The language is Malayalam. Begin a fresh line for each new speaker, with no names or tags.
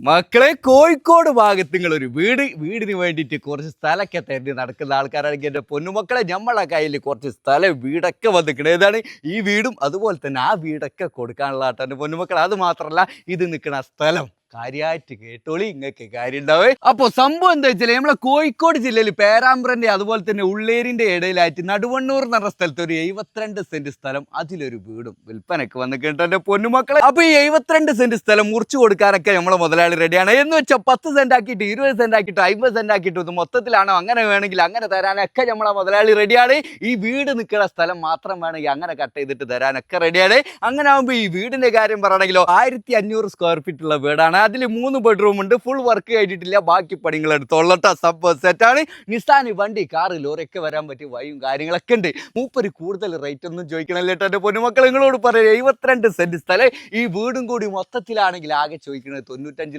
മക്കളെ കോഴിക്കോട് ഭാഗത്ത് നിങ്ങളൊരു വീടിന് വേണ്ടിയിട്ട് കുറച്ച് സ്ഥലമൊക്കെ തരുന്ന നടക്കുന്ന ആൾക്കാരാണെങ്കിൽ എൻ്റെ പൊന്നുമക്കളെ നമ്മളെ കയ്യിൽ കുറച്ച് സ്ഥലം വീടൊക്കെ വന്നിക്കണേ. ഏതാണ് ഈ വീടും അതുപോലെ തന്നെ ആ വീടൊക്കെ കൊടുക്കാനുള്ള ആട്ടോ എൻ്റെ പൊന്നുമക്കൾ. അത് മാത്രമല്ല ഇത് നിൽക്കുന്ന സ്ഥലം കാര്യമായിട്ട് കേട്ടോളി, ഇങ്ങക്ക് കാര്യം ഉണ്ടാവേ. അപ്പോൾ സംഭവം എന്താ വെച്ചാൽ നമ്മളെ കോഴിക്കോട് ജില്ലയിൽ പേരാമ്പ്രന്റെ അതുപോലെ തന്നെ ഉള്ളേരിന്റെ ഇടയിലായിട്ട് നടുവണ്ണൂർ എന്ന സ്ഥലത്ത് ഒരു 72 സെന്റ് സ്ഥലം, അതിലൊരു വീടും വിൽപ്പനക്ക് വന്നിട്ടുണ്ട് എൻ്റെ പൊന്നുമക്കളെ. അപ്പൊ ഈ 72 സെന്റ് സ്ഥലം മുറിച്ചു കൊടുക്കാനൊക്കെ നമ്മളെ മുതലാളി റെഡിയാണ്. എന്ന് വെച്ചാൽ 10 സെന്റ് ആക്കിയിട്ട് 20 സെന്റ് ആക്കിയിട്ട് 50 സെന്റ് ആക്കിയിട്ട് ഇത് മൊത്തത്തിലാണോ അങ്ങനെ വേണമെങ്കിൽ അങ്ങനെ തരാനൊക്കെ നമ്മളെ മുതലാളി റെഡിയാണ്. ഈ വീട് നിൽക്കുന്ന സ്ഥലം മാത്രം വേണമെങ്കിൽ അങ്ങനെ കട്ട് ചെയ്തിട്ട് തരാനൊക്കെ റെഡിയാണ്. അങ്ങനെ ആകുമ്പോൾ ഈ വീടിന്റെ കാര്യം പറയണമെങ്കിലോ 1500 സ്ക്വയർ ഫീറ്റ് ഉള്ള വീടാണ്. അതിൽ 3 ബെഡ്റൂം ഉണ്ട്. ഫുൾ വർക്ക് കഴിഞ്ഞിട്ടില്ല, ബാക്കി പണികൾ എടുത്തോളട്ടോ. സംഭവം സെറ്റാണ്. നിസാനി വണ്ടി കാറ് ലോറിയൊക്കെ വരാൻ പറ്റിയ വഴിയും കാര്യങ്ങളൊക്കെ ഉണ്ട്. മൂപ്പര് കൂടുതൽ റേറ്റ് ഒന്നും ചോദിക്കണല്ലോ എൻ്റെ പൊന്നുമക്കൾ. നിങ്ങളോട് പറയാം 72 സെന്റ് സ്ഥലം ഈ വീടും കൂടി മൊത്തത്തിലാണെങ്കിൽ ആകെ ചോദിക്കുന്നത് 95